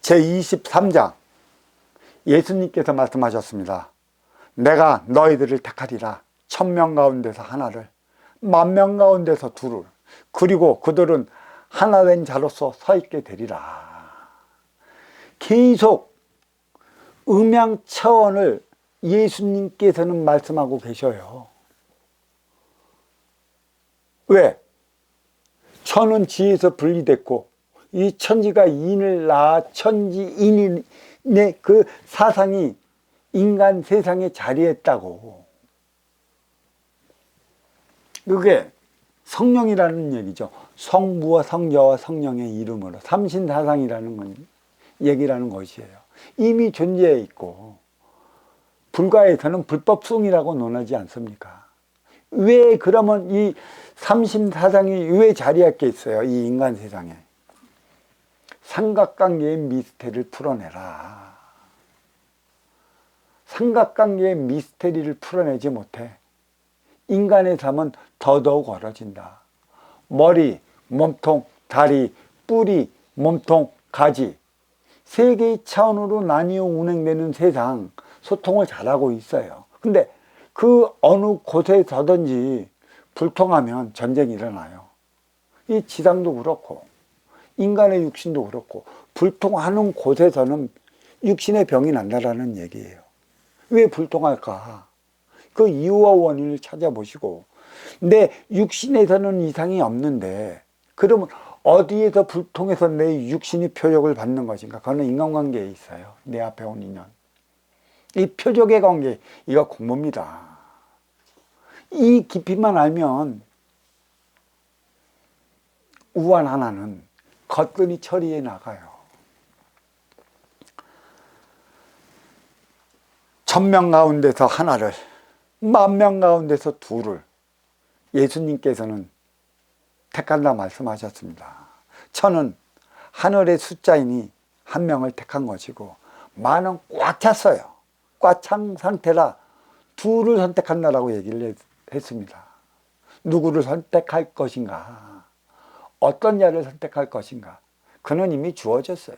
제23장 예수님께서 말씀하셨습니다. 내가 너희들을 택하리라. 1000명 가운데서 하나를, 10,000명 가운데서 둘을, 그리고 그들은 하나 된 자로서 서 있게 되리라. 계속 음양차원을 예수님께서는 말씀하고 계셔요. 왜? 천은 지에서 분리됐고 이 천지가 인을 낳아 천지인의 그 사상이 인간 세상에 자리했다고. 그게 성령이라는 얘기죠. 성부와 성자와 성령의 이름으로 삼신사상이라는 건 얘기라는 것이에요. 이미 존재해 있고 불가에서는 불법성이라고 논하지 않습니까? 왜 그러면 이 삼신사상이 왜 자리했겠어요? 이 인간 세상에. 삼각관계의 미스테리를 풀어내라. 삼각관계의 미스테리를 풀어내지 못해 인간의 삶은 더더욱 얼어진다. 머리, 몸통, 다리, 뿌리, 몸통, 가지, 세 개의 차원으로 나뉘어 운행되는 세상, 소통을 잘하고 있어요. 근데 그 어느 곳에서든지 불통하면 전쟁이 일어나요. 이 지상도 그렇고 인간의 육신도 그렇고 불통하는 곳에서는 육신의 병이 난다라는 얘기예요. 왜 불통할까? 그 이유와 원인을 찾아보시고, 내 육신에서는 이상이 없는데 그러면 어디에서 불통해서 내 육신이 표적을 받는 것인가? 그거는 인간관계에 있어요. 내 앞에 온 인연. 이 표적의 관계, 이거 공부입니다. 이 깊이만 알면 우한 하나는 거뜬히 처리해 나가요. 1000명 가운데서 하나를, 10,000명 가운데서 둘을 예수님께서는 택한다 말씀하셨습니다. 천은 하늘의 숫자이니 한 명을 택한 것이고 만은 꽉 찼어요. 꽉 찬 상태라 둘을 선택한다라고 얘기를 했습니다. 누구를 선택할 것인가? 어떤 자를 선택할 것인가? 그는 이미 주어졌어요.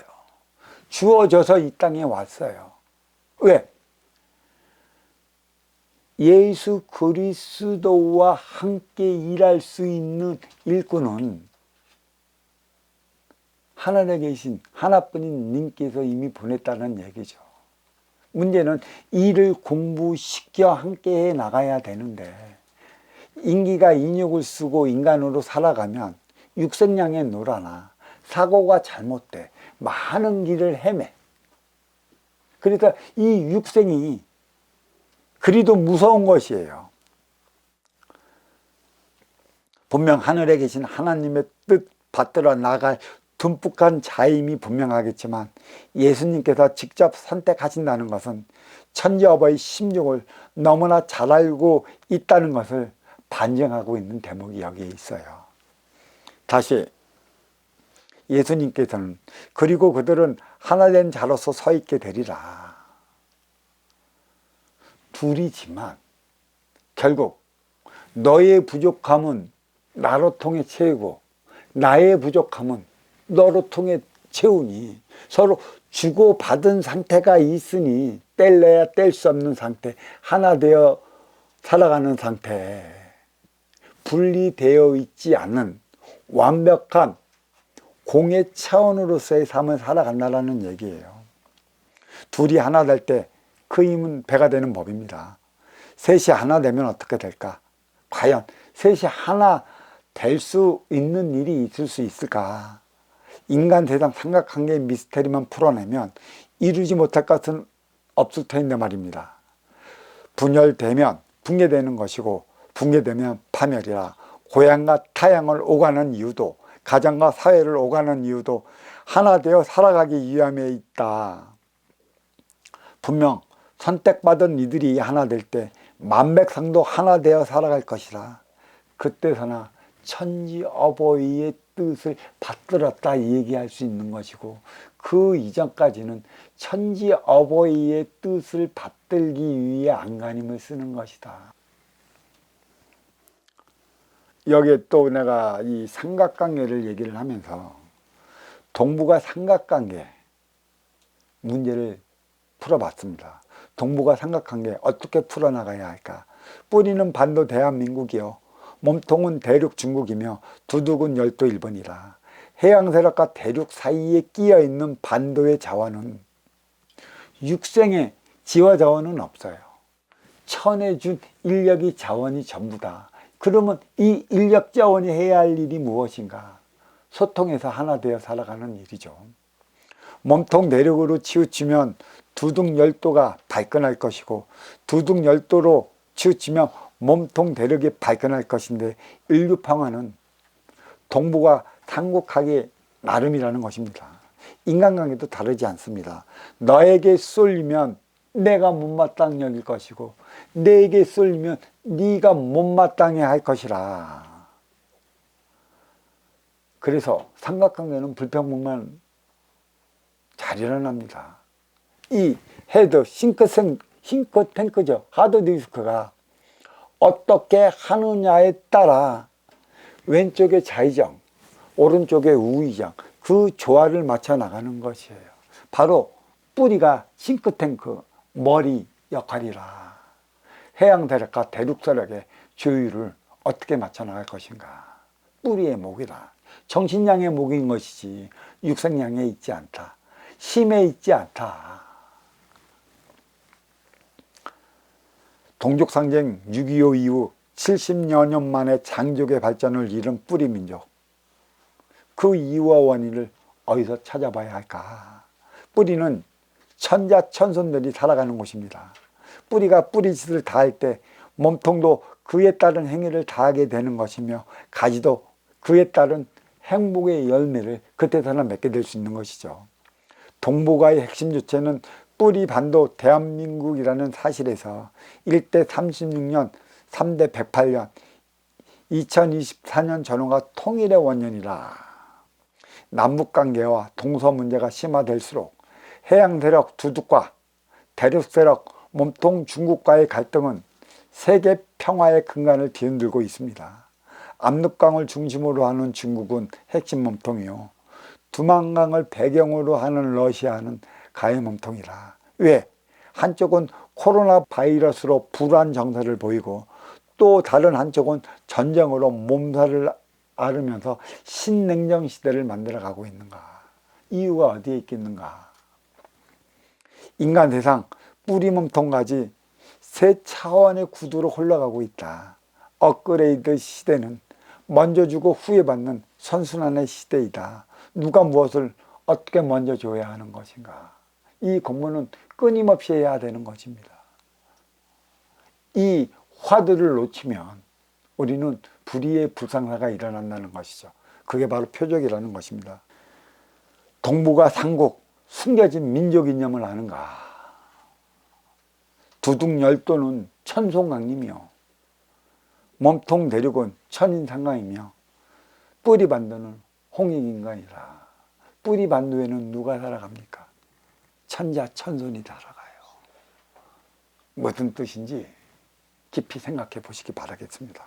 주어져서 이 땅에 왔어요. 왜? 예수 그리스도와 함께 일할 수 있는 일꾼은 하늘에 계신 하나뿐인 님께서 이미 보냈다는 얘기죠. 문제는 이를 공부시켜 함께 해 나가야 되는데, 인기가 인육을 쓰고 인간으로 살아가면 육생량의 노라나 사고가 잘못돼 많은 길을 헤매. 그래서 이 육생이 그리도 무서운 것이에요. 분명 하늘에 계신 하나님의 뜻 받들어 나갈 듬뿍한 자임이 분명하겠지만 예수님께서 직접 선택하신다는 것은 천지어버의 심중을 너무나 잘 알고 있다는 것을 반증하고 있는 대목이 여기에 있어요. 다시 예수님께서는 그리고 그들은 하나된 자로서 서 있게 되리라. 둘이지만 결국 너의 부족함은 나로 통해 채우고 나의 부족함은 너로 통해 채우니 서로 주고받은 상태가 있으니 뗄래야 뗄 수 없는 상태, 하나 되어 살아가는 상태, 분리되어 있지 않은 완벽한 공의 차원으로서의 삶을 살아간다는 얘기예요. 둘이 하나 될 때 그 힘은 배가 되는 법입니다. 셋이 하나 되면 어떻게 될까? 과연 셋이 하나 될 수 있는 일이 있을 수 있을까? 인간 세상 삼각관계의 미스테리만 풀어내면 이루지 못할 것은 없을 텐데 말입니다. 분열되면 붕괴되는 것이고 붕괴되면 파멸이라. 고향과 타향을 오가는 이유도, 가정과 사회를 오가는 이유도 하나 되어 살아가기 위함에 있다. 분명 선택받은 이들이 하나 될 때 만백성도 하나 되어 살아갈 것이라. 그때서나 천지 어버이의 뜻을 받들었다 얘기할 수 있는 것이고, 그 이전까지는 천지 어버이의 뜻을 받들기 위해 안간힘을 쓰는 것이다. 여기에 또 내가 이 삼각관계를 얘기를 하면서 동북아 삼각관계, 문제를 풀어봤습니다. 동부가 생각한 게 어떻게 풀어나가야 할까? 뿌리는 반도 대한민국이요, 몸통은 대륙 중국이며 두둑은 열도 일본이라. 해양세력과 대륙 사이에 끼어있는 반도의 자원은 육생의 지화 자원은 없어요. 천에 준 인력이 자원이 전부다. 그러면 이 인력 자원이 해야 할 일이 무엇인가? 소통해서 하나 되어 살아가는 일이죠. 몸통 내륙으로 치우치면 두둑 열도가 발끈할 것이고, 두둑 열도로 치우치면 몸통 대륙이 발끈할 것인데, 인류 평화는 동북아 삼국하기 나름이라는 것입니다. 인간관계도 다르지 않습니다. 너에게 쏠리면 내가 못마땅히 여길 것이고, 내게 쏠리면 네가 못마땅해 할 것이라. 그래서 삼각관계는 불평등만 잘 일어납니다. 이 헤드 싱크탱크죠. 하드디스크가 어떻게 하느냐에 따라 왼쪽의 좌의정, 오른쪽의 우의정, 그 조화를 맞춰 나가는 것이에요. 바로 뿌리가 싱크탱크, 머리 역할이라. 해양세력과 대륙세력의 조율을 어떻게 맞춰 나갈 것인가. 뿌리의 목이다. 정신량의 목인 것이지 육생량에 있지 않다. 심에 있지 않다. 동족상쟁 6.25 이후 70여 년 만에 장족의 발전을 이룬 뿌리민족. 그 이유와 원인을 어디서 찾아봐야 할까? 뿌리는 천자천손들이 살아가는 곳입니다. 뿌리가 뿌리짓을 다할 때 몸통도 그에 따른 행위를 다하게 되는 것이며, 가지도 그에 따른 행복의 열매를 그때서나 맺게 될 수 있는 것이죠. 동북아의 핵심 주체는 뿌리 반도 대한민국이라는 사실에서 1대 36년, 3대 108년, 2024년 전후가 통일의 원년이라. 남북관계와 동서 문제가 심화될수록 해양세력 두둑과 대륙세력 몸통 중국과의 갈등은 세계 평화의 근간을 뒤흔들고 있습니다. 압록강을 중심으로 하는 중국은 핵심 몸통이요, 두만강을 배경으로 하는 러시아는 가해 몸통이라. 왜? 한쪽은 코로나 바이러스로 불안 정세를 보이고, 또 다른 한쪽은 전쟁으로 몸살을 앓으면서 신냉전 시대를 만들어가고 있는가? 이유가 어디에 있겠는가? 인간 세상 뿌리 몸통까지 새 차원의 구도로 흘러가고 있다. 업그레이드 시대는 먼저 주고 후회 받는 선순환의 시대이다. 누가 무엇을 어떻게 먼저 줘야 하는 것인가? 이 공부는 끊임없이 해야 되는 것입니다. 이 화두를 놓치면 우리는 불의의 불상사가 일어난다는 것이죠. 그게 바로 표적이라는 것입니다. 동북아 삼국, 숨겨진 민족 이념을 아는가? 두둑 열도는 천송강림이요, 몸통 대륙은 천인상강이며, 뿌리 반도는 홍익인간이라. 뿌리 반도에는 누가 살아갑니까? 천자천손이 살아가요. 무슨 뜻인지 깊이 생각해 보시기 바라겠습니다.